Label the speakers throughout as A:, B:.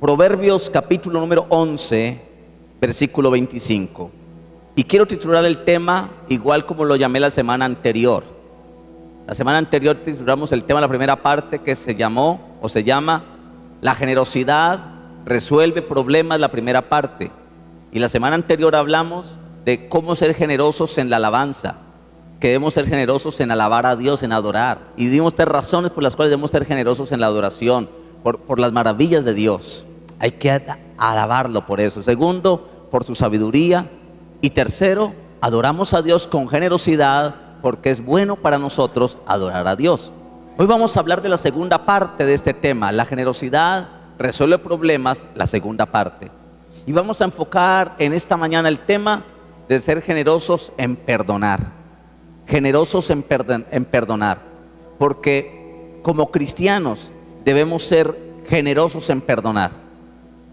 A: Proverbios capítulo número 11, versículo 25. Y quiero titular el tema igual como lo llamé la semana anterior. La semana anterior titulamos el tema, la primera parte, que se llama La generosidad resuelve problemas, la primera parte. Y la semana anterior hablamos de cómo ser generosos en la alabanza, que debemos ser generosos en alabar a Dios, en adorar. Y dimos 3 razones por las cuales debemos ser generosos en la adoración, por las maravillas de Dios. Hay que alabarlo por eso. Segundo, por su sabiduría. Y tercero, adoramos a Dios con generosidad porque es bueno para nosotros adorar a Dios. Hoy vamos a hablar de la segunda parte de este tema, la generosidad resuelve problemas, la segunda parte. Y vamos a enfocar en esta mañana el tema de ser generosos en perdonar. Generosos en perdonar. Porque como cristianos debemos ser generosos en perdonar.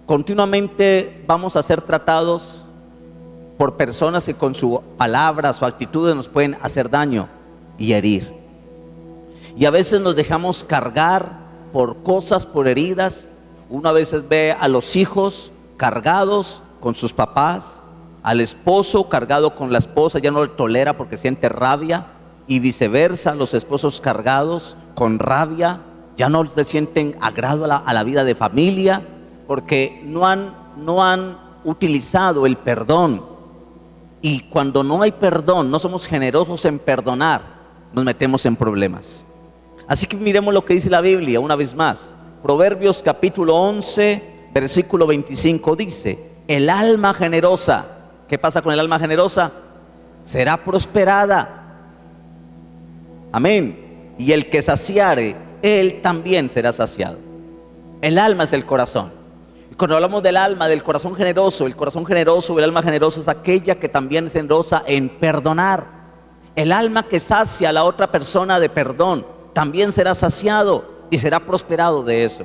A: Continuamente vamos a ser tratados por personas que con su palabra, su actitud nos pueden hacer daño y herir. Y a veces nos dejamos cargar por cosas, por heridas. Uno a veces ve a los hijos cargados con sus papás, al esposo cargado con la esposa, ya no lo tolera porque siente rabia, y viceversa, los esposos cargados con rabia, ya no le sienten agrado a la vida de familia, porque no han utilizado el perdón. Y cuando no hay perdón, no somos generosos en perdonar, nos metemos en problemas. Así que miremos lo que dice la Biblia una vez más. Proverbios capítulo 11, versículo 25 dice: el alma generosa, ¿qué pasa con el alma generosa? Será prosperada. Amén. Y el que saciare, él también será saciado. El alma es el corazón. Cuando hablamos del alma, del corazón generoso, el alma generosa es aquella que también es generosa en perdonar. El alma que sacia a la otra persona de perdón también será saciado y será prosperado de eso.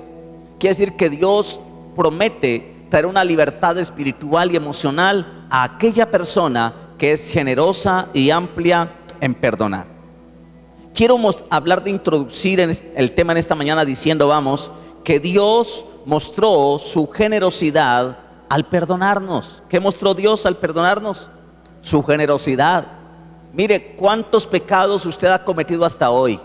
A: Quiere decir que Dios promete traer una libertad espiritual y emocional a aquella persona que es generosa y amplia en perdonar. Quiero hablar de introducir el tema en esta mañana diciendo, que Dios mostró su generosidad al perdonarnos. ¿Qué mostró Dios al perdonarnos? Su generosidad. Mire cuántos pecados usted ha cometido hasta hoy.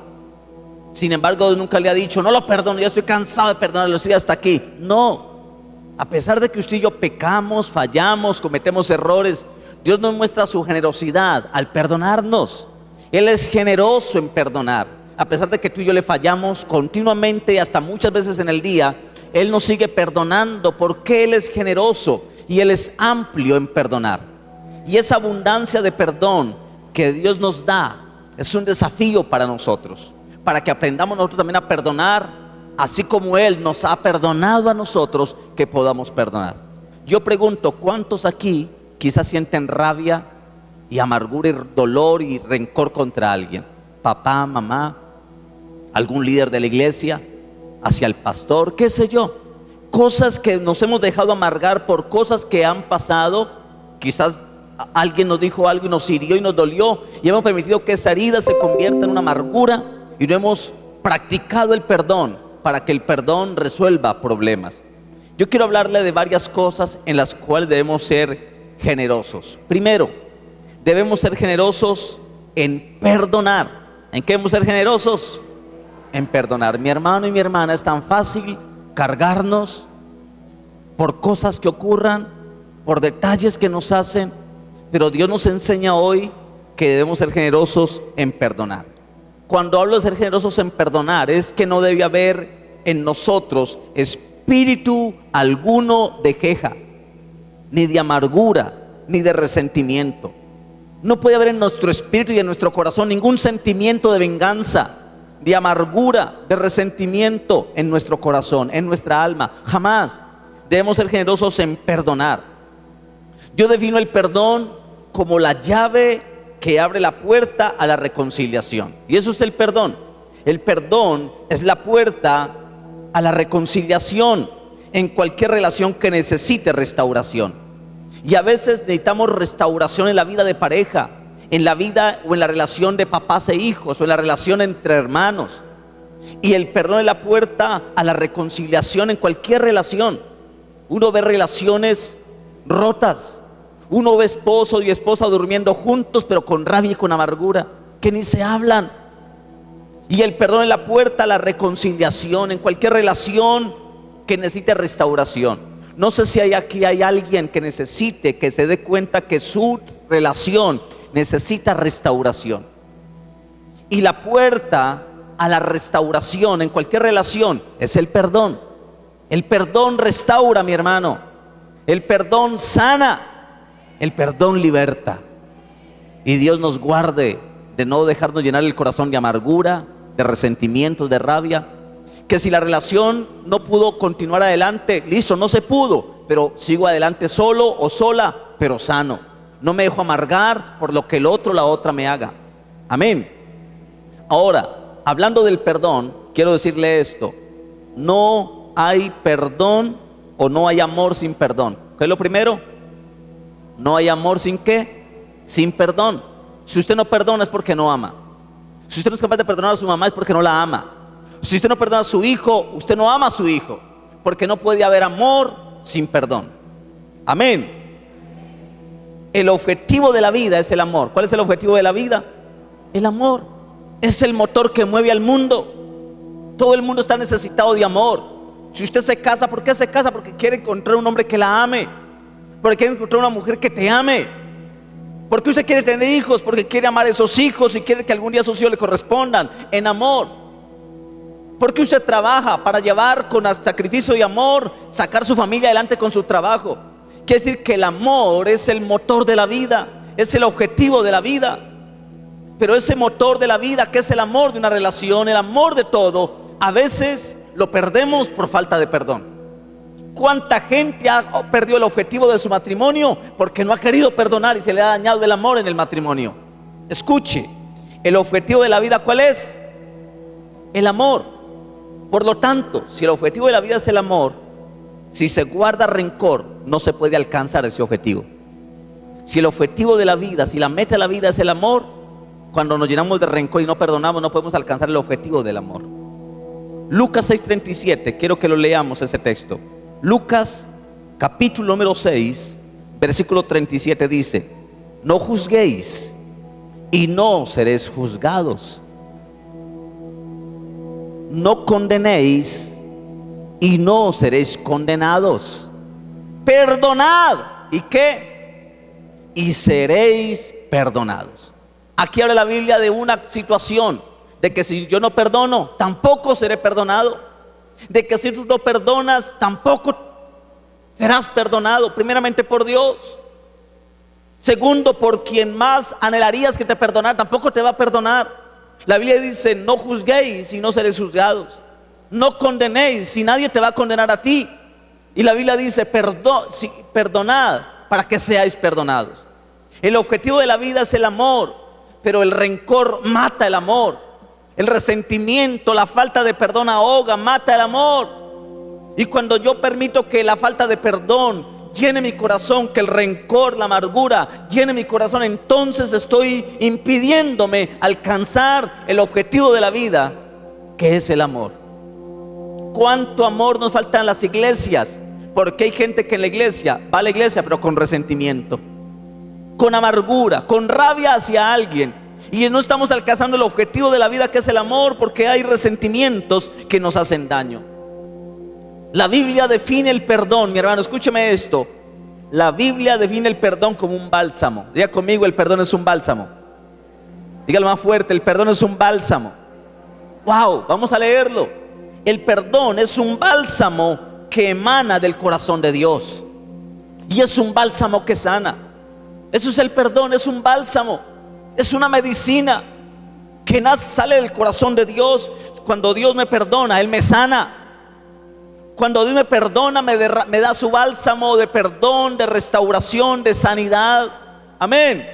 A: Sin embargo, Dios nunca le ha dicho: no lo perdono, ya estoy cansado de perdonarlo, estoy hasta aquí. No, a pesar de que usted y yo pecamos, fallamos, cometemos errores, Dios nos muestra su generosidad al perdonarnos. Él es generoso en perdonar. A pesar de que tú y yo le fallamos continuamente y hasta muchas veces en el día, Él nos sigue perdonando porque Él es generoso y Él es amplio en perdonar. Y esa abundancia de perdón que Dios nos da es un desafío para nosotros, para que aprendamos nosotros también a perdonar, así como Él nos ha perdonado a nosotros, que podamos perdonar. Yo pregunto, ¿cuántos aquí quizás sienten rabia y amargura y dolor y rencor contra alguien? Papá, mamá, algún líder de la iglesia, hacia el pastor, qué sé yo. Cosas que nos hemos dejado amargar por cosas que han pasado. Quizás alguien nos dijo algo y nos hirió y nos dolió, y hemos permitido que esa herida se convierta en una amargura, y no hemos practicado el perdón para que el perdón resuelva problemas. Yo quiero hablarle de varias cosas en las cuales debemos ser generosos. Primero, debemos ser generosos en perdonar. ¿En qué debemos ser generosos? En perdonar. Mi hermano y mi hermana, es tan fácil cargarnos por cosas que ocurran, por detalles que nos hacen, pero Dios nos enseña hoy que debemos ser generosos en perdonar. Cuando hablo de ser generosos en perdonar, es que no debe haber en nosotros espíritu alguno de queja, ni de amargura, ni de resentimiento. No puede haber en nuestro espíritu y en nuestro corazón ningún sentimiento de venganza, de amargura, de resentimiento en nuestro corazón, en nuestra alma. Jamás. Debemos ser generosos en perdonar. Yo defino el perdón como la llave que abre la puerta a la reconciliación. Y eso es el perdón. El perdón es la puerta a la reconciliación en cualquier relación que necesite restauración. Y a veces necesitamos restauración en la vida de pareja, en la vida o en la relación de papás e hijos, o en la relación entre hermanos. Y el perdón es la puerta a la reconciliación en cualquier relación. Uno ve relaciones rotas. Uno ve esposo y esposa durmiendo juntos, pero con rabia y con amargura, que ni se hablan. Y el perdón es la puerta a la reconciliación en cualquier relación que necesite restauración. No sé si aquí hay alguien que necesite, que se dé cuenta que su relación necesita restauración. Y la puerta a la restauración en cualquier relación es el perdón. El perdón restaura, mi hermano. El perdón sana. El perdón liberta. Y Dios nos guarde de no dejarnos llenar el corazón de amargura, de resentimientos, de rabia. Que si la relación no pudo continuar adelante, listo, no se pudo, pero sigo adelante solo o sola, pero sano. No me dejo amargar por lo que el otro o la otra me haga. Amén. Ahora, hablando del perdón, quiero decirle esto: no hay perdón o no hay amor sin perdón. ¿Qué es lo primero? No hay amor sin ¿qué? Sin perdón. Si usted no perdona es porque no ama. Si usted no es capaz de perdonar a su mamá es porque no la ama. Si usted no perdona a su hijo, usted no ama a su hijo, porque no puede haber amor sin perdón. Amén. El objetivo de la vida es el amor. ¿Cuál es el objetivo de la vida? El amor. Es el motor que mueve al mundo. Todo el mundo está necesitado de amor. Si usted se casa, ¿por qué se casa? Porque quiere encontrar un hombre que la ame. Porque quiere encontrar una mujer que te ame. Porque usted quiere tener hijos, porque quiere amar a esos hijos y quiere que algún día sus hijos le correspondan en amor. Porque usted trabaja para llevar con sacrificio y amor, sacar su familia adelante con su trabajo. Quiere decir que el amor es el motor de la vida, es el objetivo de la vida. Pero ese motor de la vida, que es el amor de una relación, el amor de todo, a veces lo perdemos por falta de perdón. ¿Cuánta gente ha perdido el objetivo de su matrimonio porque no ha querido perdonar y se le ha dañado el amor en el matrimonio? Escuche, el objetivo de la vida, ¿cuál es? El amor. Por lo tanto, si el objetivo de la vida es el amor, si se guarda rencor, no se puede alcanzar ese objetivo. Si el objetivo de la vida, si la meta de la vida es el amor, cuando nos llenamos de rencor y no perdonamos, no podemos alcanzar el objetivo del amor. Lucas 6:37, quiero que lo leamos ese texto. Lucas capítulo número 6, versículo 37 dice: no juzguéis y no seréis juzgados. No condenéis y no seréis condenados. Perdonad, ¿y qué? Y seréis perdonados. Aquí habla la Biblia de una situación, de que si yo no perdono, tampoco seré perdonado. De que si tú no perdonas, tampoco serás perdonado. Primeramente por Dios. Segundo, por quien más anhelarías que te perdonara, tampoco te va a perdonar. La Biblia dice: no juzguéis y no seréis juzgados. No condenéis y nadie te va a condenar a ti. Y la Biblia dice: perdonad para que seáis perdonados. El objetivo de la vida es el amor, pero el rencor mata el amor. El resentimiento, la falta de perdón ahoga, mata el amor. Y cuando yo permito que la falta de perdón llene mi corazón, que el rencor, la amargura llene mi corazón, entonces estoy impidiéndome alcanzar el objetivo de la vida, que es el amor. ¿Cuánto amor nos falta en las iglesias? Porque hay gente que en la iglesia va a la iglesia pero con resentimiento, con amargura, con rabia hacia alguien, y no estamos alcanzando el objetivo de la vida, que es el amor, porque hay resentimientos que nos hacen daño. La Biblia define el perdón, mi hermano, escúcheme esto. La Biblia define el perdón como un bálsamo. Diga conmigo: el perdón es un bálsamo. Dígalo más fuerte: el perdón es un bálsamo. Wow, vamos a leerlo. El perdón es un bálsamo que emana del corazón de Dios. Y es un bálsamo que sana. Eso es el perdón, es un bálsamo. Es una medicina que sale del corazón de Dios. Cuando Dios me perdona, Él me sana. Cuando Dios me perdona, me da su bálsamo de perdón, de restauración, de sanidad. Amén.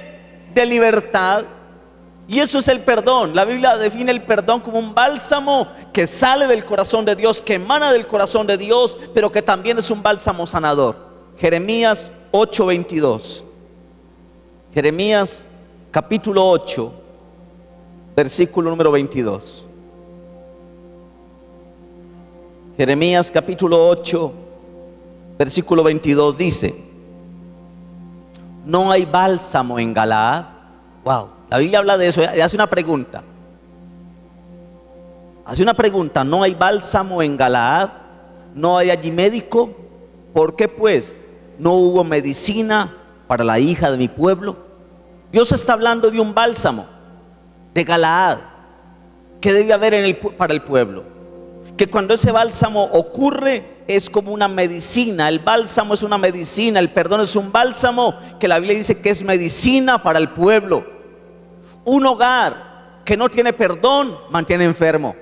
A: De libertad. Y eso es el perdón. La Biblia define el perdón como un bálsamo que sale del corazón de Dios, que emana del corazón de Dios, pero que también es un bálsamo sanador. Jeremías 8:22. Jeremías capítulo 8, versículo número 22. Jeremías capítulo 8, versículo 22 dice: no hay bálsamo en Galaad. Wow, la Biblia habla de eso y hace una pregunta. No hay bálsamo en Galaad, no hay allí médico. ¿Por qué pues no hubo medicina para la hija de mi pueblo? Dios está hablando de un bálsamo de Galaad que debe haber para el pueblo. Que cuando ese bálsamo ocurre es como una medicina. El bálsamo es una medicina, el perdón es un bálsamo que la Biblia dice que es medicina para el pueblo. Un hogar que no tiene perdón mantiene enfermo.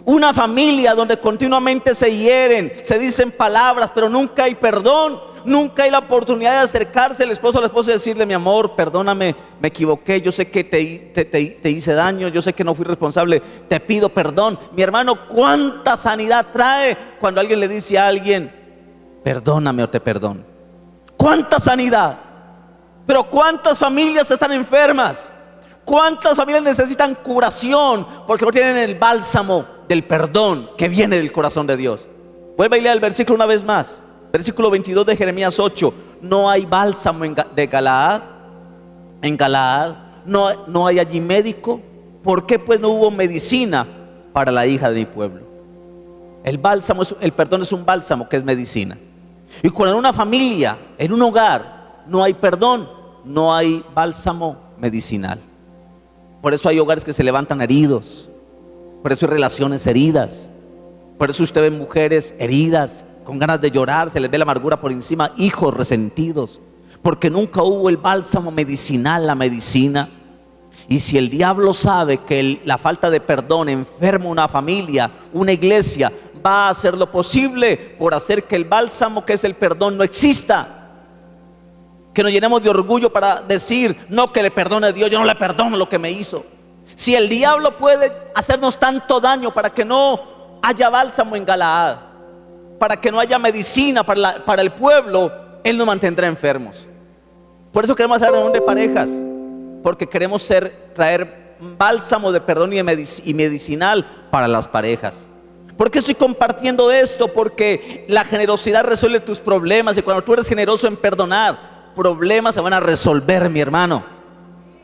A: Una familia donde continuamente se hieren, se dicen palabras, pero nunca hay perdón, nunca hay la oportunidad de acercarse el esposo a la esposa y decirle: mi amor, perdóname, me equivoqué, yo sé que te hice daño, yo sé que no fui responsable, te pido perdón. Mi hermano, ¿cuánta sanidad trae cuando alguien le dice a alguien: perdóname o te perdono? ¿Cuánta sanidad? Pero ¿cuántas familias están enfermas? ¿Cuántas familias necesitan curación porque no tienen el bálsamo del perdón que viene del corazón de Dios? Vuelve y lea el versículo una vez más. Versículo 22 de Jeremías 8. No hay bálsamo de Galaad. En Galaad no hay allí médico. ¿Por qué pues no hubo medicina para la hija de mi pueblo? El perdón es un bálsamo que es medicina. Y cuando en una familia, en un hogar, no hay perdón, no hay bálsamo medicinal. Por eso hay hogares que se levantan heridos. Por eso hay relaciones heridas. Por eso usted ve mujeres heridas, con ganas de llorar, se les ve la amargura por encima, hijos resentidos, porque nunca hubo el bálsamo medicinal, la medicina. Y si el diablo sabe que la falta de perdón enferma una familia, una iglesia, va a hacer lo posible por hacer que el bálsamo que es el perdón no exista. Que nos llenemos de orgullo para decir: no, que le perdone a Dios, yo no le perdono lo que me hizo. Si el diablo puede hacernos tanto daño para que no haya bálsamo en Galaad, para que no haya medicina para el pueblo, él nos mantendrá enfermos. Por eso queremos hacer reunión de parejas, porque queremos traer bálsamo de perdón y medicinal para las parejas. ¿Por qué estoy compartiendo esto? Porque la generosidad resuelve tus problemas, y cuando tú eres generoso en perdonar, problemas se van a resolver, mi hermano.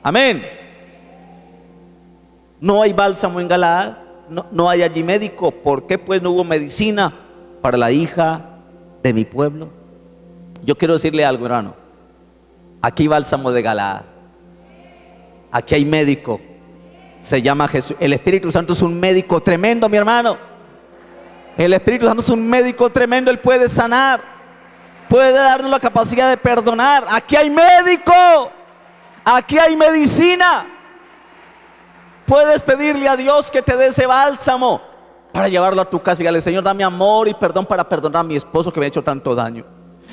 A: Amén. No hay bálsamo en Galaad, no hay allí médico. ¿Por qué pues no hubo medicina para la hija de mi pueblo? Yo quiero decirle algo, hermano. Aquí hay bálsamo de Galaad. Aquí hay médico. Se llama Jesús. El Espíritu Santo es un médico tremendo, mi hermano. El Espíritu Santo es un médico tremendo. Él puede sanar, puede darnos la capacidad de perdonar. Aquí hay médico. Aquí hay medicina. Puedes pedirle a Dios que te dé ese bálsamo para llevarlo a tu casa y decirle: Señor, dame amor y perdón para perdonar a mi esposo que me ha hecho tanto daño.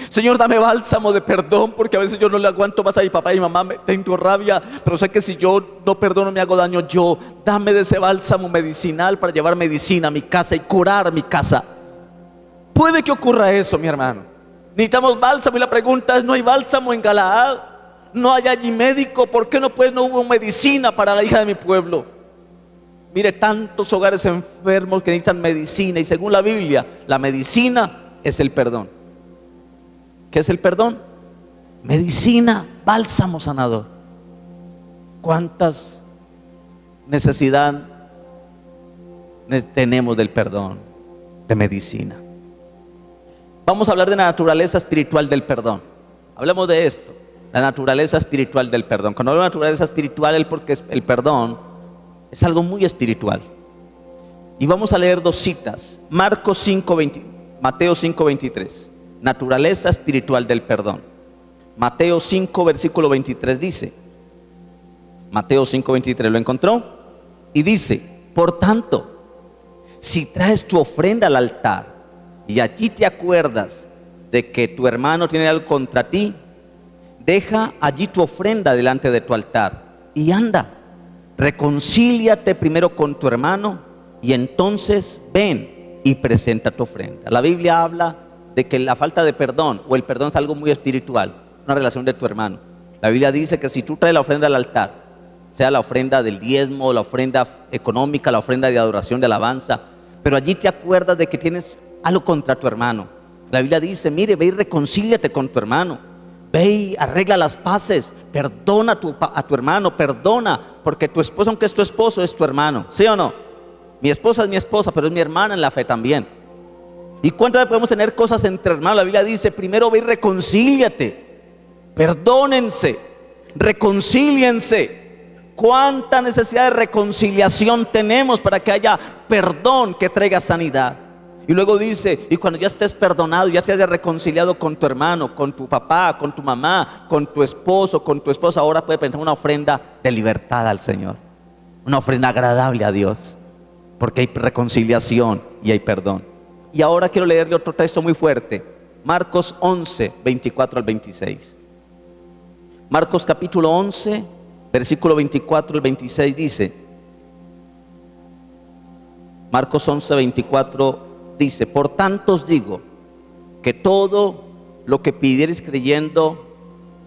A: Señor, dame bálsamo de perdón, porque a veces yo no le aguanto más a mi papá y mi mamá, tengo rabia, pero sé que si yo no perdono me hago daño yo. Dame de ese bálsamo medicinal para llevar medicina a mi casa y curar mi casa. Puede que ocurra eso, mi hermano. Necesitamos bálsamo, y la pregunta es: no hay bálsamo en Galaad, no hay allí médico. ¿Por qué no hubo medicina para la hija de mi pueblo? Mire, tantos hogares enfermos que necesitan medicina, y según la Biblia, la medicina es el perdón. ¿Qué es el perdón? Medicina, bálsamo sanador. ¿Cuántas necesidades tenemos del perdón, de medicina? Vamos a hablar de la naturaleza espiritual del perdón. Hablemos de esto, la naturaleza espiritual del perdón. Cuando hablo de naturaleza espiritual es porque el perdón es algo muy espiritual. Y vamos a leer dos citas. Mateo 5:23. Naturaleza espiritual del perdón. Mateo 5, versículo 23 dice. Mateo 5:23, ¿lo encontró? Y dice: por tanto, si traes tu ofrenda al altar y allí te acuerdas de que tu hermano tiene algo contra ti, deja allí tu ofrenda delante de tu altar y anda, reconcíliate primero con tu hermano y entonces ven y presenta tu ofrenda. La Biblia habla de que la falta de perdón o el perdón es algo muy espiritual, una relación de tu hermano. La Biblia dice que si tú traes la ofrenda al altar, sea la ofrenda del diezmo, la ofrenda económica, la ofrenda de adoración, de alabanza, pero allí te acuerdas de que tienes algo contra tu hermano, La Biblia dice, mire, ve y reconcíliate con tu hermano. Ve y arregla las paces. Perdona a tu hermano, perdona. Porque tu esposo, aunque es tu esposo, es tu hermano. ¿Sí o no? Mi esposa es mi esposa, pero es mi hermana en la fe también. ¿Y cuántas veces podemos tener cosas entre hermanos? La Biblia dice, primero ve y reconcíliate. Perdónense, reconcíliense. ¿Cuánta necesidad de reconciliación tenemos para que haya perdón que traiga sanidad? Y luego dice, y cuando ya estés perdonado, ya se haya reconciliado con tu hermano, con tu papá, con tu mamá, con tu esposo, con tu esposa, ahora puede presentar una ofrenda de libertad al Señor, una ofrenda agradable a Dios, porque hay reconciliación y hay perdón. Y ahora quiero leerle otro texto muy fuerte, Marcos 11, 24 al 26. Marcos capítulo 11, versículo 24 al 26 dice, Marcos 11, 24 dice, por tanto os digo que todo lo que pidiereis creyendo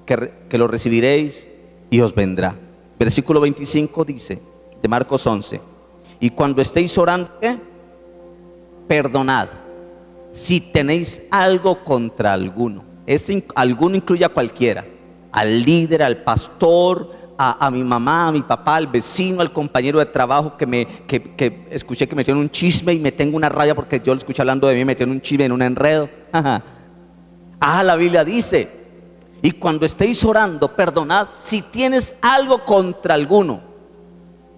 A: que lo recibiréis y os vendrá. Versículo 25 dice de Marcos 11, y cuando estéis orando, ¿qué? Perdonad si tenéis algo contra alguno. Ese alguno incluye a cualquiera, al líder, al pastor, a mi mamá, a mi papá, al vecino, al compañero de trabajo que escuché que metió en un chisme y me tengo una rabia porque yo lo escuché hablando de mí, metió en un chisme, en un enredo. La Biblia dice, y cuando estéis orando, perdonad si tienes algo contra alguno.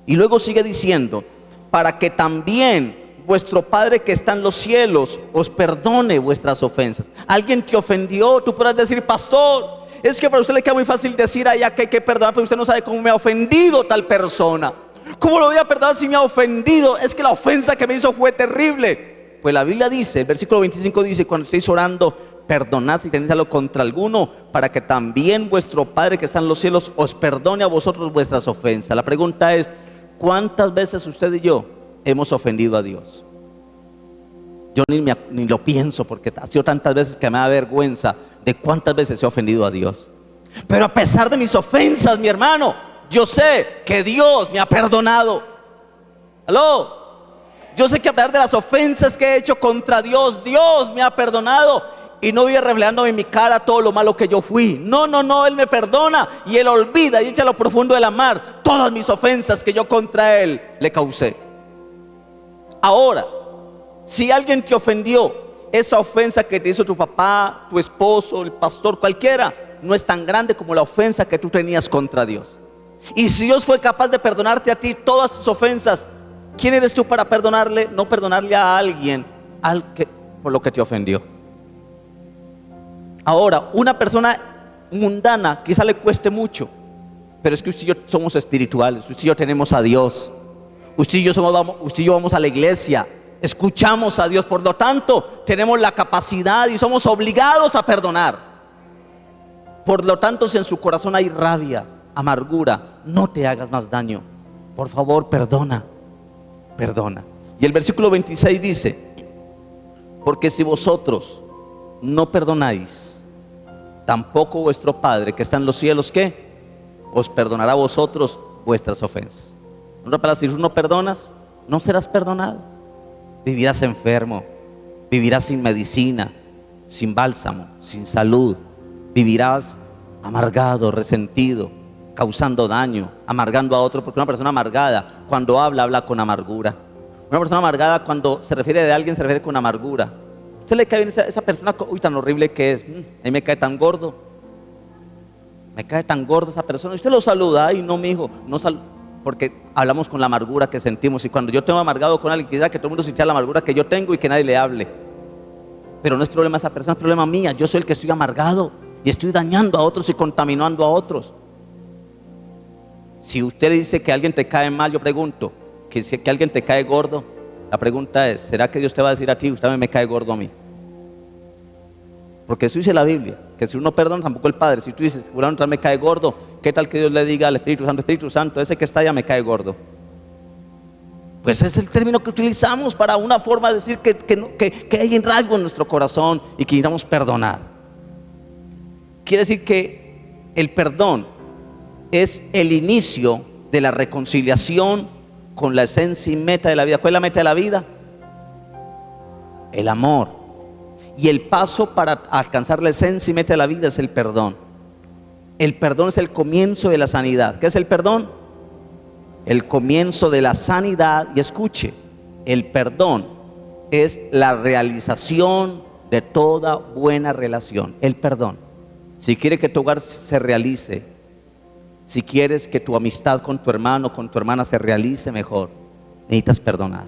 A: Y luego sigue diciendo, para que también vuestro Padre que está en los cielos os perdone vuestras ofensas. Alguien te ofendió, tú podrás decir, pastor, es que para usted le queda muy fácil decir allá que hay que perdonar, pero usted no sabe cómo me ha ofendido tal persona. ¿Cómo lo voy a perdonar si me ha ofendido? Es que la ofensa que me hizo fue terrible. Pues la Biblia dice, el versículo 25 dice, cuando estéis orando, perdonad si tenéis algo contra alguno, para que también vuestro Padre que está en los cielos os perdone a vosotros vuestras ofensas. La pregunta es, ¿cuántas veces usted y yo hemos ofendido a Dios? Yo ni lo pienso, porque ha sido tantas veces que me da vergüenza de cuántas veces he ofendido a Dios. Pero a pesar de mis ofensas, mi hermano, yo sé que Dios me ha perdonado. ¿Aló? Yo sé que a pesar de las ofensas que he hecho contra Dios, Dios me ha perdonado. Y no voy reflejándome en mi cara todo lo malo que yo fui. No, Él me perdona y Él olvida y echa a lo profundo de la mar todas mis ofensas que yo contra Él le causé. Ahora, si alguien te ofendió, esa ofensa que te hizo tu papá, tu esposo, el pastor, cualquiera, no es tan grande como la ofensa que tú tenías contra Dios. Y si Dios fue capaz de perdonarte a ti todas tus ofensas, ¿quién eres tú para perdonarle? No perdonarle a alguien por lo que te ofendió. Ahora, una persona mundana quizá le cueste mucho, pero es que usted y yo somos espirituales, usted y yo tenemos a Dios, usted y yo vamos a la iglesia, escuchamos a Dios, por lo tanto tenemos la capacidad y somos obligados a perdonar. Por lo tanto, si en su corazón hay rabia, amargura, no te hagas más daño, por favor perdona. Y el versículo 26 dice, porque si vosotros no perdonáis, tampoco vuestro Padre que está en los cielos, ¿qué? Os perdonará a vosotros vuestras ofensas. En otras palabras, si tú no perdonas, no serás perdonado. Vivirás enfermo, vivirás sin medicina, sin bálsamo, sin salud. Vivirás amargado, resentido, causando daño, amargando a otro, porque una persona amargada, cuando habla con amargura. Una persona amargada, cuando se refiere de alguien, se refiere con amargura. ¿Usted le cae bien esa persona, uy, tan horrible que es? A mí me cae tan gordo. Me cae tan gordo esa persona. Y usted lo saluda, ay, no, mi hijo, no porque hablamos con la amargura que sentimos. Y cuando yo tengo amargado con alguien, quisiera que todo el mundo sintiera la amargura que yo tengo y que nadie le hable. Pero no es problema de esa persona, es problema mía. Yo soy el que estoy amargado y estoy dañando a otros y contaminando a otros. Si usted le dice que alguien te cae mal, yo pregunto, que alguien te cae gordo, la pregunta es, ¿será que Dios te va a decir a ti, usted me cae gordo a mí? Porque eso dice la Biblia, que si uno perdona, tampoco el Padre. Si tú dices, fulano me cae gordo, ¿qué tal que Dios le diga al Espíritu Santo, ese que está allá me cae gordo? Pues ese es el término que utilizamos para una forma de decir que hay un rasgo en nuestro corazón y que necesitamos perdonar. Quiere decir que el perdón es el inicio de la reconciliación con la esencia y meta de la vida. ¿Cuál es la meta de la vida? El amor. Y el paso para alcanzar la esencia y meta de la vida es el perdón. El perdón es el comienzo de la sanidad. ¿Qué es el perdón? El comienzo de la sanidad. Y escuche, el perdón es la realización de toda buena relación. El perdón. Si quieres que tu hogar se realice, si quieres que tu amistad con tu hermano, con tu hermana se realice mejor, necesitas perdonar.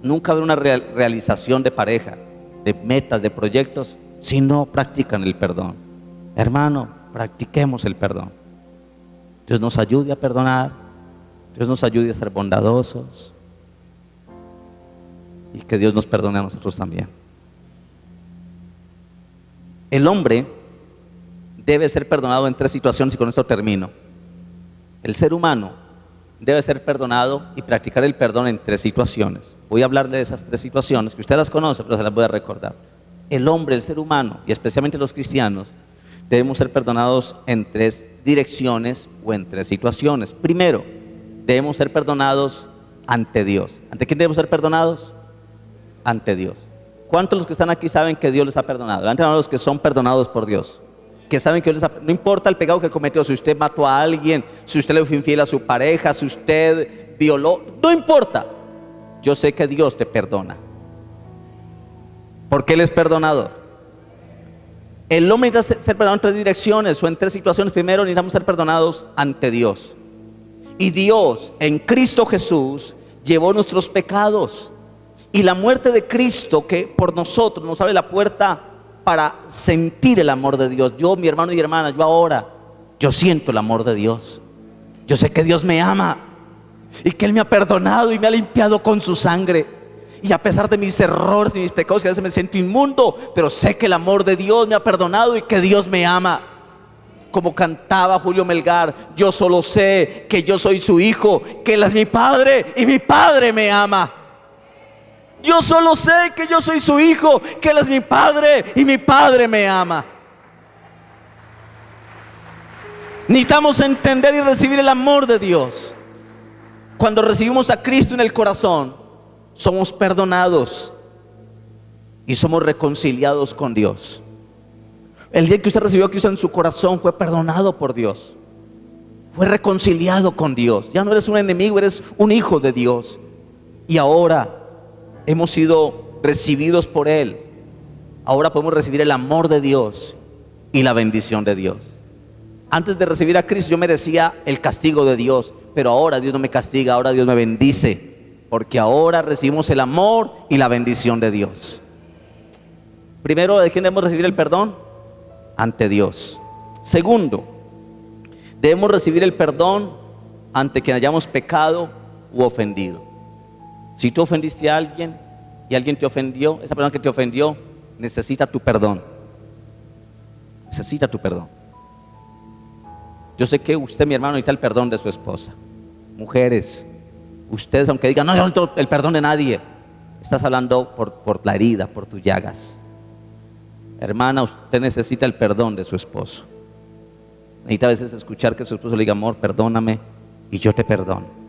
A: Nunca habrá una realización de pareja, de metas, de proyectos, si no practican el perdón. Hermano, practiquemos el perdón. Dios nos ayude a perdonar. Dios nos ayude a ser bondadosos. Y que Dios nos perdone a nosotros también. El hombre debe ser perdonado en 3 situaciones y con esto termino. El ser humano debe ser perdonado y practicar el perdón en 3 situaciones. Voy a hablarle de esas 3 situaciones que usted las conoce, pero se las voy a recordar. El hombre, el ser humano y especialmente los cristianos debemos ser perdonados en 3 direcciones o en 3 situaciones. Primero, debemos ser perdonados ante Dios. ¿Ante quién debemos ser perdonados? Ante Dios. ¿Cuántos de los que están aquí saben que Dios les ha perdonado? Levanten la mano los que son perdonados por Dios. Que saben que Dios les ha, no importa el pecado que cometió, si usted mató a alguien, si usted le fue infiel a su pareja, si usted violó, no importa. Yo sé que Dios te perdona. Porque Él es perdonador. El hombre necesita ser perdonado en 3 direcciones o en 3 situaciones. Primero, necesitamos ser perdonados ante Dios. Y Dios en Cristo Jesús llevó nuestros pecados. Y la muerte de Cristo, que por nosotros nos abre la puerta para sentir el amor de Dios. Yo, mi hermano y hermana, yo ahora, yo siento el amor de Dios. Yo sé que Dios me ama y que Él me ha perdonado y me ha limpiado con su sangre. Y a pesar de mis errores y mis pecados, que a veces me siento inmundo, pero sé que el amor de Dios me ha perdonado y que Dios me ama. Como cantaba Julio Melgar, yo solo sé que yo soy su hijo, que Él es mi padre y mi padre me ama. Yo solo sé que yo soy su hijo, que Él es mi padre y mi padre me ama. Necesitamos entender y recibir el amor de Dios. Cuando recibimos a Cristo en el corazón, somos perdonados y somos reconciliados con Dios. El día que usted recibió a Cristo en su corazón, fue perdonado por Dios, fue reconciliado con Dios. Ya no eres un enemigo, eres un hijo de Dios. Y ahora hemos sido recibidos por Él. Ahora podemos recibir el amor de Dios y la bendición de Dios. Antes de recibir a Cristo yo merecía el castigo de Dios, pero ahora Dios no me castiga, ahora Dios me bendice, porque ahora recibimos el amor y la bendición de Dios. Primero, ¿de quién debemos recibir el perdón? Ante Dios. Segundo, debemos recibir el perdón ante quien hayamos pecado u ofendido. Si tú ofendiste a alguien y alguien te ofendió, esa persona que te ofendió necesita tu perdón. Necesita tu perdón. Yo sé que usted, mi hermano, necesita el perdón de su esposa. Mujeres, ustedes, aunque digan, no, yo no necesito el perdón de nadie, estás hablando por la herida, por tus llagas. Hermana, usted necesita el perdón de su esposo. Necesita a veces escuchar que su esposo le diga, amor, perdóname y yo te perdono.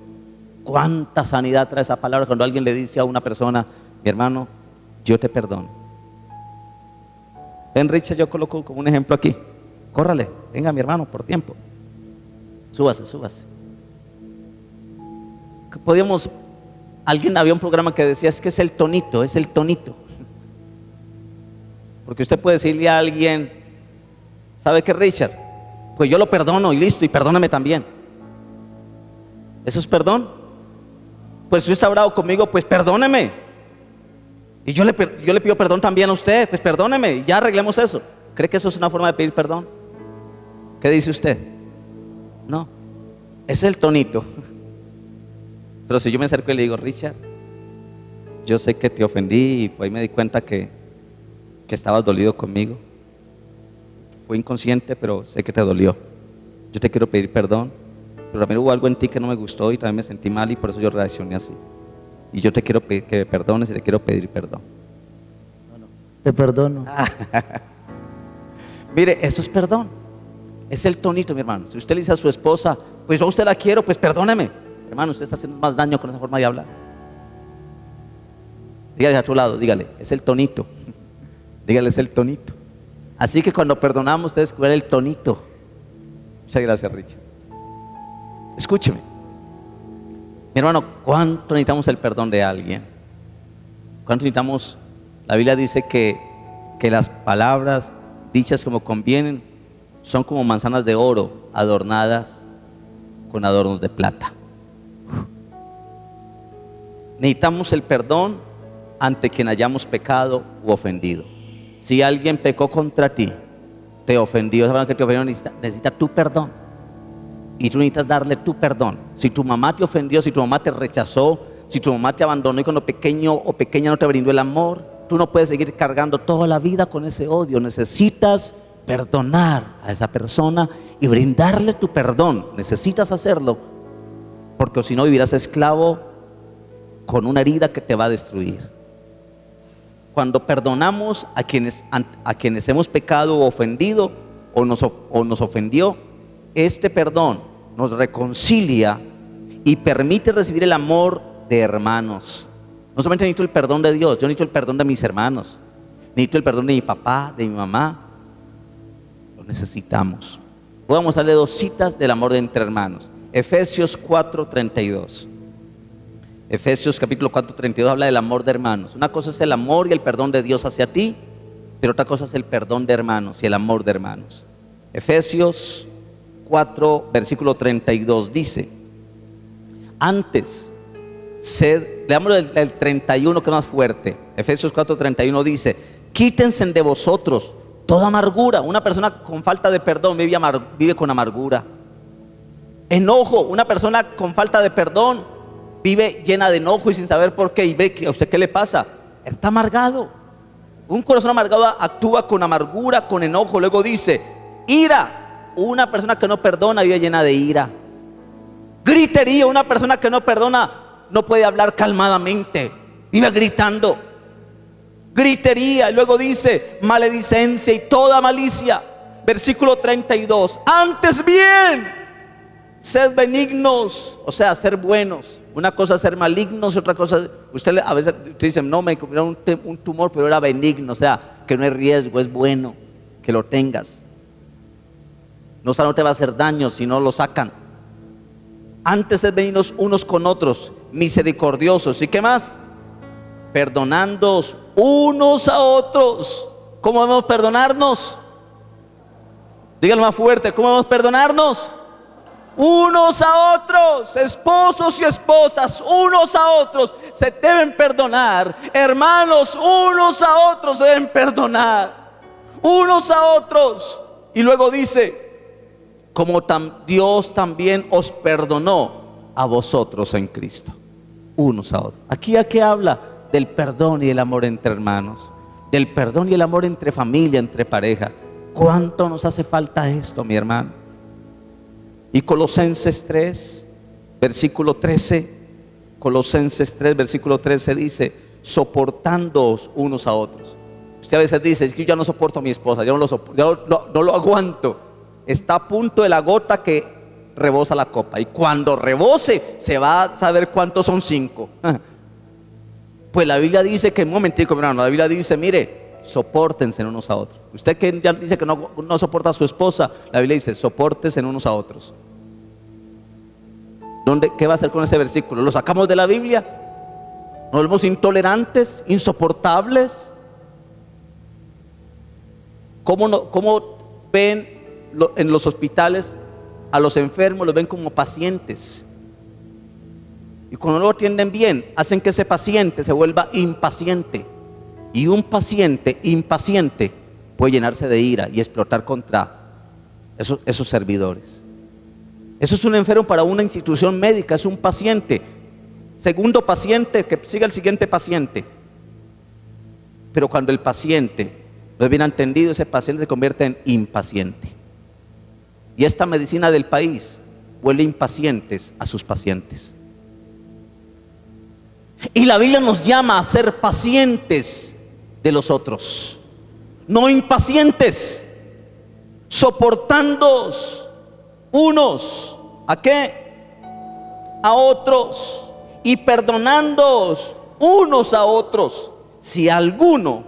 A: ¿Cuánta sanidad trae esa palabra cuando alguien le dice a una persona, mi hermano, yo te perdono? Ven, Richard, yo coloco como un ejemplo aquí. Córrale, venga mi hermano, por tiempo. Súbase. Alguien había un programa que decía, es que es el tonito. Porque usted puede decirle a alguien, ¿sabe qué, Richard? Pues yo lo perdono y listo, y perdóname también. ¿Eso es perdón? Pues si usted está bravo conmigo, pues perdóneme. Y yo le pido perdón también a usted, pues perdóneme, y ya arreglemos eso. ¿Cree que eso es una forma de pedir perdón? ¿Qué dice usted? No, ese es el tonito. Pero si yo me acerco y le digo, Richard, yo sé que te ofendí y pues ahí me di cuenta que estabas dolido conmigo. Fue inconsciente, pero sé que te dolió. Yo te quiero pedir perdón, pero también hubo algo en ti que no me gustó y también me sentí mal y por eso yo reaccioné así. Y yo te quiero pedir que me perdones y te quiero pedir perdón.
B: Te perdono.
A: Mire, eso es perdón. Es el tonito, mi hermano. Si usted le dice a su esposa, pues yo a usted la quiero, pues perdóneme. Hermano, usted está haciendo más daño con esa forma de hablar. Dígale a tu lado, dígale, es el tonito. Dígales el tonito. Así que cuando perdonamos, ustedes descubren el tonito. Muchas gracias, Richard. Escúcheme, mi hermano, ¿cuánto necesitamos el perdón de alguien? ¿Cuánto necesitamos? La Biblia dice que las palabras dichas como convienen son como manzanas de oro adornadas con adornos de plata. Necesitamos el perdón ante quien hayamos pecado u ofendido. Si alguien pecó contra ti, te ofendió, saben que te ofendió, necesita tu perdón. Y tú necesitas darle tu perdón. Si tu mamá te ofendió, si tu mamá te rechazó, si tu mamá te abandonó y cuando pequeño o pequeña no te brindó el amor, tú no puedes seguir cargando toda la vida con ese odio. Necesitas perdonar a esa persona y brindarle tu perdón. Necesitas hacerlo, porque si no vivirás esclavo con una herida que te va a destruir. Cuando perdonamos a quienes hemos pecado o ofendido o nos ofendió, este perdón nos reconcilia y permite recibir el amor de hermanos. No solamente necesito el perdón de Dios, yo necesito el perdón de mis hermanos, necesito el perdón de mi papá, de mi mamá. Lo necesitamos. Voy a mostrarle 2 citas del amor de entre hermanos. Efesios 4:32. Efesios capítulo 4:32 habla del amor de hermanos. Una cosa es el amor y el perdón de Dios hacia ti, pero otra cosa es el perdón de hermanos y el amor de hermanos. Efesios 4, versículo 32 dice: antes, leamos el 31 que es más fuerte. Efesios 4:31 dice: quítense de vosotros toda amargura. Una persona con falta de perdón vive con amargura. Enojo, una persona con falta de perdón vive llena de enojo y sin saber por qué. Y ve que a usted qué le pasa, está amargado. Un corazón amargado actúa con amargura, con enojo. Luego dice: ira, una persona que no perdona vive llena de ira. Gritería, una persona que no perdona no puede hablar calmadamente, vive gritando. Gritería. Y luego dice: maledicencia y toda malicia. Versículo 32: antes bien, sed benignos, o sea, ser buenos. Una cosa es ser malignos y otra cosa, usted a veces dice: no, me era un tumor, pero era benigno, o sea, que no hay riesgo, es bueno que lo tengas. No te va a hacer daño si no lo sacan. Antes sed benignos unos con otros, misericordiosos. ¿Y qué más? Perdonándoos unos a otros. ¿Cómo debemos perdonarnos? Díganlo más fuerte, ¿cómo debemos perdonarnos? Unos a otros, esposos y esposas, unos a otros se deben perdonar. Hermanos, unos a otros se deben perdonar. Unos a otros. Y luego dice: como Dios también os perdonó a vosotros en Cristo. Unos a otros. Aquí habla del perdón y el amor entre hermanos, del perdón y el amor entre familia, entre pareja. ¿Cuánto nos hace falta esto, mi hermano? Y Colosenses 3, versículo 13. Colosenses 3, versículo 13 dice: soportándoos unos a otros. Usted a veces dice: es que yo ya no soporto a mi esposa, yo no lo aguanto. Está a punto de la gota que rebosa la copa, y cuando rebose se va a saber cuántos son 5. Pues la Biblia dice que, un momentico, hermano, la Biblia dice: mire, sopórtense unos a otros. Usted que ya dice que no soporta a su esposa, la Biblia dice: sopórtense unos a otros. ¿Qué va a hacer con ese versículo? ¿Lo sacamos de la Biblia? ¿Nos volvemos intolerantes, insoportables? ¿Cómo ven en los hospitales a los enfermos? Los ven como pacientes, y cuando no lo atienden bien, hacen que ese paciente se vuelva impaciente. Y un paciente impaciente puede llenarse de ira y explotar contra esos servidores. Eso es un enfermo para una institución médica, es un paciente. Segundo paciente, que siga el siguiente paciente. Pero cuando el paciente no es bien entendido, ese paciente se convierte en impaciente. Y esta medicina del país vuelve impacientes a sus pacientes. Y la Biblia nos llama a ser pacientes de los otros, no impacientes, soportándoos unos ¿a qué? A otros, y perdonándoos unos a otros, si alguno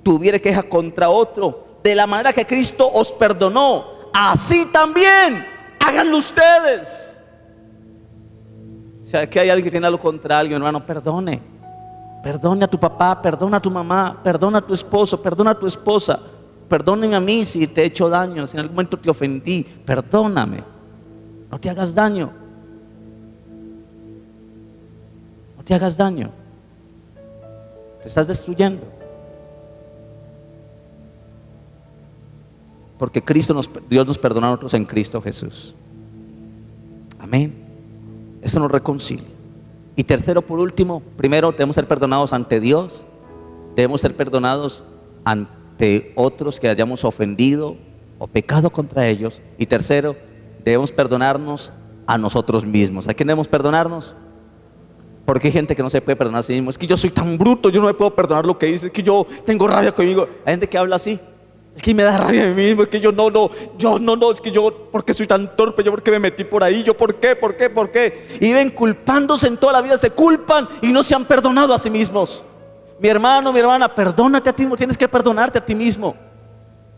A: tuviere queja contra otro, de la manera que Cristo os perdonó, así también háganlo ustedes. Si aquí hay alguien que tiene algo contra alguien, hermano, perdone. Perdone a tu papá, perdona a tu mamá, perdona a tu esposo, perdona a tu esposa. Perdóneme a mí si te he hecho daño, si en algún momento te ofendí, perdóname. No te hagas daño. No te hagas daño. Te estás destruyendo. Porque Dios nos perdona a nosotros en Cristo Jesús. Amén. Eso nos reconcilia. Y tercero, por último, primero debemos ser perdonados ante Dios. Debemos ser perdonados ante otros que hayamos ofendido o pecado contra ellos. Y tercero, debemos perdonarnos a nosotros mismos. ¿A quién debemos perdonarnos? Porque hay gente que no se puede perdonar a sí mismo. Es que yo soy tan bruto, yo no me puedo perdonar lo que hice. Es que yo tengo rabia conmigo. Hay gente que habla así. Es que me da rabia a mí mismo. Es que yo no. Es que yo, ¿por qué soy tan torpe? Yo, ¿por qué me metí por ahí? Yo, ¿por qué? Y viven culpándose en toda la vida. Se culpan y no se han perdonado a sí mismos. Mi hermano, mi hermana, perdónate a ti mismo. Tienes que perdonarte a ti mismo.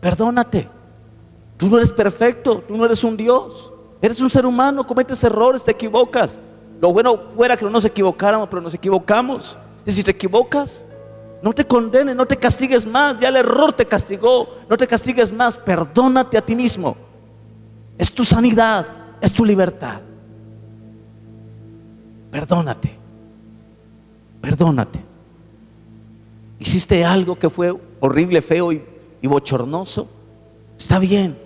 A: Perdónate. Tú no eres perfecto. Tú no eres un Dios. Eres un ser humano. Cometes errores, te equivocas. Lo bueno fuera que no nos equivocáramos, pero nos equivocamos. Y si te equivocas, no te condenes, no te castigues más. Ya el error te castigó. No te castigues más. Perdónate a ti mismo. Es tu sanidad, es tu libertad. Perdónate. Perdónate. Hiciste algo que fue horrible, feo y bochornoso. Está bien.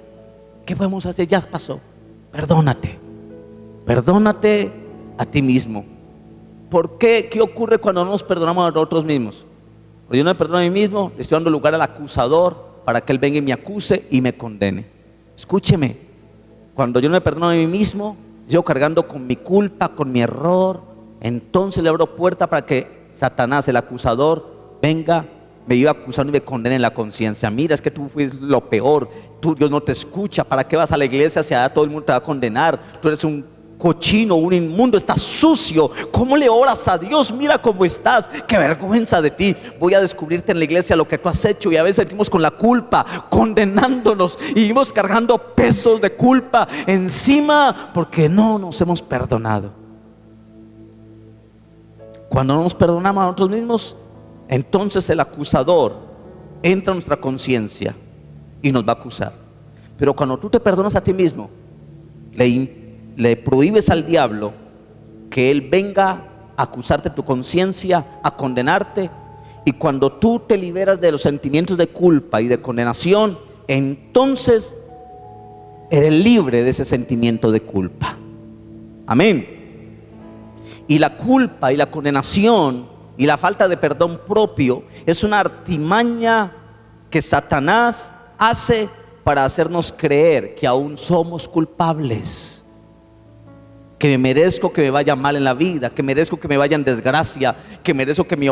A: ¿Qué podemos hacer? Ya pasó. Perdónate. Perdónate a ti mismo. ¿Por qué? ¿Qué ocurre cuando no nos perdonamos a nosotros mismos? Cuando yo no me perdono a mí mismo, le estoy dando lugar al acusador para que él venga y me acuse y me condene. Escúcheme, cuando yo no me perdono a mí mismo, yo cargando con mi culpa, con mi error, entonces le abro puerta para que Satanás, el acusador, venga, me iba acusando y me condene en la conciencia. Mira, es que tú fuiste lo peor, Dios no te escucha, ¿para qué vas a la iglesia si allá todo el mundo te va a condenar? Tú eres un cochino, un inmundo, estás sucio. ¿Cómo le oras a Dios? Mira cómo estás, qué vergüenza de ti. Voy a descubrirte en la iglesia lo que tú has hecho. Y a veces sentimos con la culpa, condenándonos y vivimos cargando pesos de culpa encima porque no nos hemos perdonado. Cuando no nos perdonamos a nosotros mismos, entonces el acusador entra a nuestra conciencia y nos va a acusar. Pero cuando tú te perdonas a ti mismo, le prohíbes al diablo que él venga a acusarte tu conciencia, a condenarte. Y cuando tú te liberas de los sentimientos de culpa y de condenación, entonces eres libre de ese sentimiento de culpa. Amén. Y la culpa y la condenación y la falta de perdón propio es una artimaña que Satanás hace para hacernos creer que aún somos culpables, que me merezco que me vaya mal en la vida, que merezco que me vaya en desgracia, que merezco que mi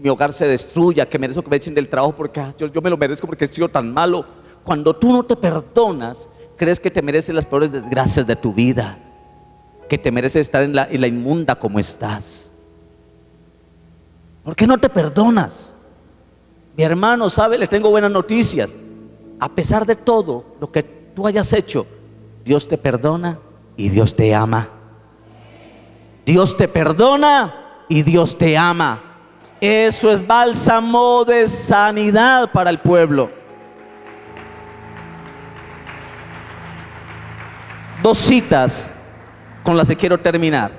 A: hogar se destruya, que merezco que me echen del trabajo porque yo me lo merezco porque he sido tan malo. Cuando tú no te perdonas, crees que te mereces las peores desgracias de tu vida, que te mereces estar en la inmunda como estás. ¿Por qué no te perdonas? Mi hermano, ¿sabe? Le tengo buenas noticias. A pesar de todo lo que tú hayas hecho, Dios te perdona y Dios te ama. Dios te perdona y Dios te ama. Eso es bálsamo de sanidad para el pueblo. Dos citas con las que quiero terminar.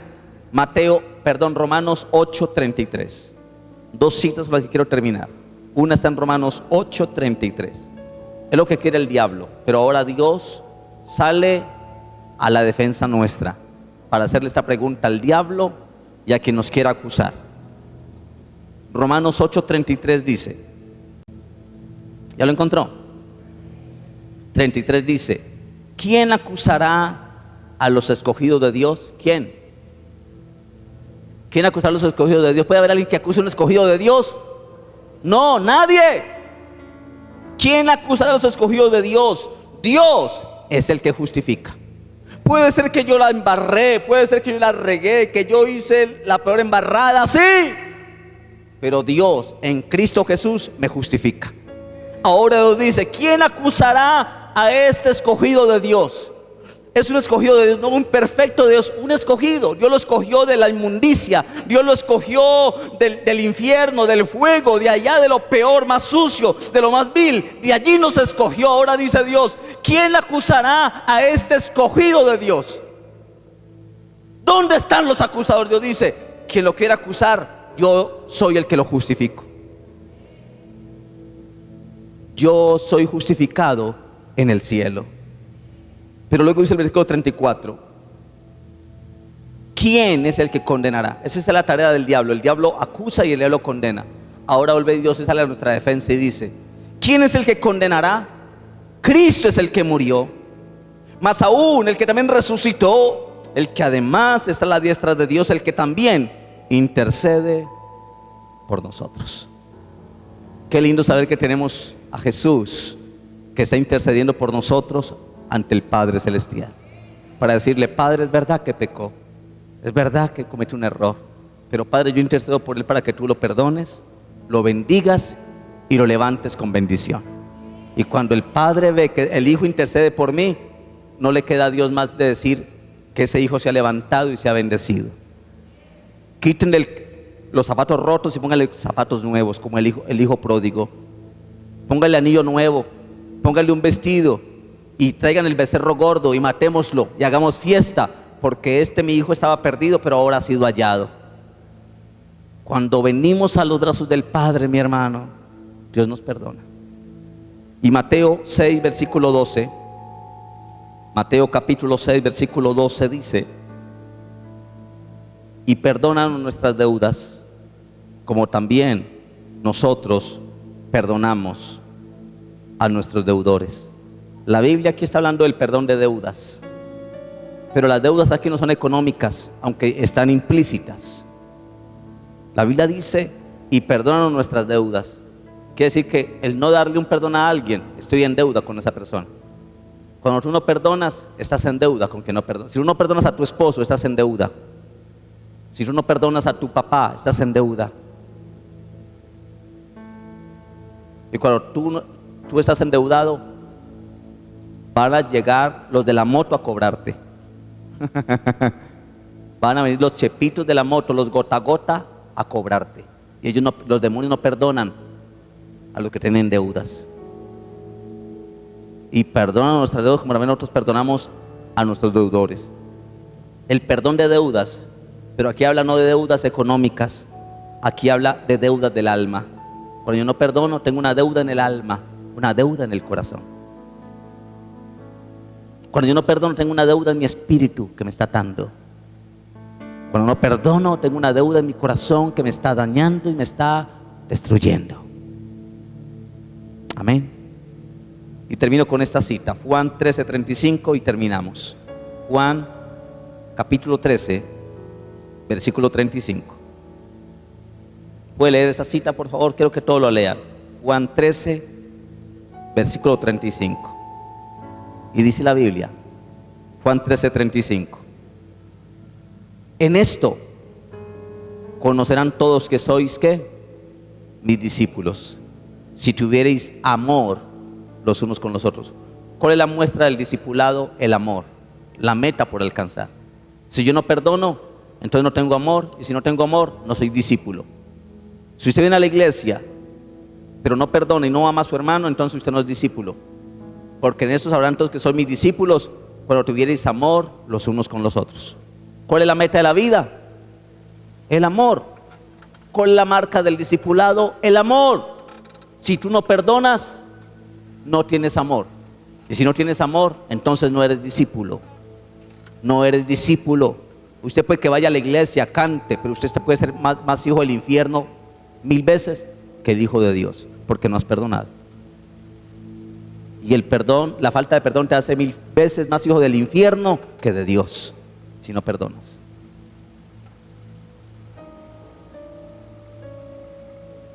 A: Romanos 8:33. Dos citas con las que quiero terminar. Una está en Romanos 8:33. Es lo que quiere el diablo, pero ahora Dios sale a la defensa nuestra para hacerle esta pregunta al diablo y a quien nos quiera acusar. Romanos 8:33 dice, ¿ya lo encontró? 33 dice, ¿quién acusará a los escogidos de Dios? ¿Quién? ¿Quién acusará a los escogidos de Dios? ¿Puede haber alguien que acuse a un escogido de Dios? No, nadie. ¿Quién acusará a los escogidos de Dios? Dios es el que justifica. Puede ser que yo la embarré, puede ser que yo la regué, que yo hice la peor embarrada, sí, pero Dios en Cristo Jesús me justifica. Ahora Dios dice: ¿quién acusará a este escogido de Dios? Es un escogido de Dios, no un perfecto Dios, un escogido. Dios lo escogió de la inmundicia, Dios lo escogió del infierno, del fuego, de allá, de lo peor, más sucio, de lo más vil. De allí nos escogió. Ahora dice Dios: ¿quién acusará a este escogido de Dios? ¿Dónde están los acusadores? Dios dice: quien lo quiera acusar, yo soy el que lo justifico. Yo soy justificado en el cielo. Pero luego dice el versículo 34: ¿quién es el que condenará? Esa es la tarea del diablo. El diablo acusa y el diablo condena. Ahora vuelve Dios y sale a nuestra defensa y dice: ¿quién es el que condenará? Cristo es el que murió, más aún el que también resucitó, el que además está a la diestra de Dios, el que también intercede por nosotros. Qué lindo saber que tenemos a Jesús que está intercediendo por nosotros ante el Padre Celestial, para decirle: Padre, es verdad que pecó, es verdad que cometió un error, pero Padre, yo intercedo por él para que tú lo perdones, lo bendigas y lo levantes con bendición. Y cuando el Padre ve que el Hijo intercede por mí, no le queda a Dios más de decir que ese hijo se ha levantado y se ha bendecido. Quítenle los zapatos rotos y pónganle zapatos nuevos, como el hijo pródigo. Póngale anillo nuevo, póngale un vestido, y traigan el becerro gordo y matémoslo y hagamos fiesta, porque mi hijo estaba perdido, pero ahora ha sido hallado. Cuando venimos a los brazos del Padre, mi hermano, Dios nos perdona. Y Mateo 6, versículo 12, Mateo capítulo 6, versículo 12 dice: y perdónanos nuestras deudas, como también nosotros perdonamos a nuestros deudores. La Biblia aquí está hablando del perdón de deudas, pero las deudas aquí no son económicas, aunque están implícitas. La Biblia dice: y perdónanos nuestras deudas. Quiere decir que el no darle un perdón a alguien, estoy en deuda con esa persona. Cuando tú no perdonas, estás en deuda con quien no perdonas. Si tú no perdonas a tu esposo, estás en deuda. Si tú no perdonas a tu papá, estás en deuda. Y cuando tú estás endeudado, van a llegar los de la moto a cobrarte. Van a venir los chepitos de la moto, los gota a gota, a cobrarte. Y ellos no, los demonios no perdonan a los que tienen deudas. Y perdonan nuestras deudas como también nosotros perdonamos a nuestros deudores. El perdón de deudas, pero aquí habla no de deudas económicas, aquí habla de deudas del alma. Cuando yo no perdono, tengo una deuda en el alma, una deuda en el corazón. Cuando yo no perdono, tengo una deuda en mi espíritu que me está atando. Cuando no perdono, tengo una deuda en mi corazón que me está dañando y me está destruyendo. Amén. Y termino con esta cita, Juan 13:35, y terminamos. Juan capítulo 13, versículo 35. ¿Puede leer esa cita, por favor? Quiero que todos lo lean. Juan 13, versículo 35. Y dice la Biblia, Juan 13:35: en esto conocerán todos que sois, ¿qué? Mis discípulos, si tuviereis amor los unos con los otros. ¿Cuál es la muestra del discipulado? El amor, la meta por alcanzar. Si yo no perdono, entonces no tengo amor, y si no tengo amor, no soy discípulo. Si usted viene a la iglesia, pero no perdona y no ama a su hermano, entonces usted no es discípulo. Porque en estos habrán todos que son mis discípulos, cuando tuviereis amor los unos con los otros. ¿Cuál es la meta de la vida? El amor. ¿Cuál es la marca del discipulado? El amor. Si tú no perdonas, no tienes amor. Y si no tienes amor, entonces no eres discípulo. No eres discípulo. Usted puede que vaya a la iglesia, cante, pero usted puede ser más hijo del infierno 1000 veces que el hijo de Dios, porque no has perdonado. Y el perdón, la falta de perdón te hace 1000 veces más hijo del infierno que de Dios, si no perdonas.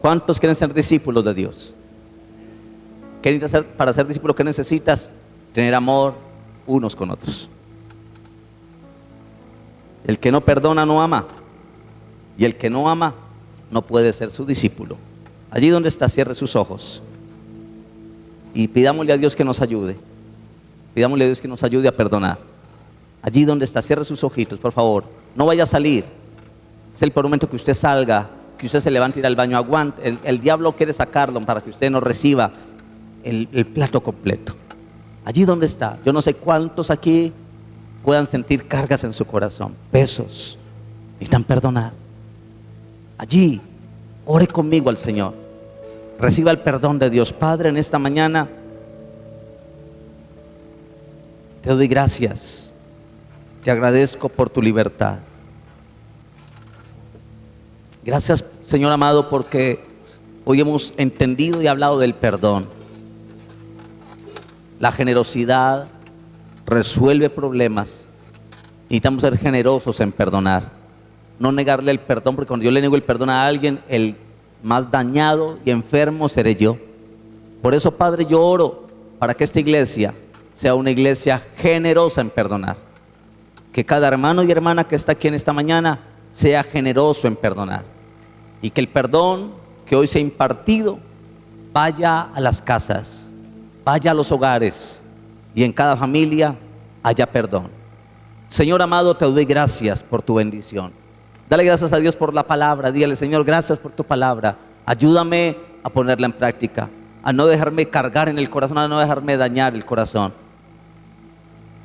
A: ¿Cuántos quieren ser discípulos de Dios? Para ser discípulo, ¿qué necesitas? Tener amor unos con otros. El que no perdona no ama, y el que no ama no puede ser su discípulo. Allí donde está, cierre sus ojos y pidámosle a Dios que nos ayude. Pidámosle a Dios que nos ayude a perdonar. Allí donde está, cierre sus ojitos, por favor. No vaya a salir. Es el momento que usted salga, que usted se levante y ir al baño. Aguante. El diablo quiere sacarlo para que usted no reciba el plato completo. Allí donde está. Yo no sé cuántos aquí puedan sentir cargas en su corazón, pesos, necesitan perdonar. Allí, ore conmigo al Señor. Reciba el perdón de Dios. Padre, en esta mañana te doy gracias. Te agradezco por tu libertad. Gracias, Señor amado, porque hoy hemos entendido y hablado del perdón. La generosidad resuelve problemas. Necesitamos ser generosos en perdonar. No negarle el perdón, porque cuando yo le niego el perdón a alguien, el más dañado y enfermo seré yo. Por eso, Padre, yo oro para que esta iglesia sea una iglesia generosa en perdonar. Que cada hermano y hermana que está aquí en esta mañana sea generoso en perdonar. Y que el perdón que hoy se ha impartido vaya a las casas, vaya a los hogares, y en cada familia haya perdón. Señor amado, te doy gracias por tu bendición. Dale gracias a Dios por la palabra. Dígale: Señor, gracias por tu palabra. Ayúdame a ponerla en práctica, a no dejarme cargar en el corazón, a no dejarme dañar el corazón.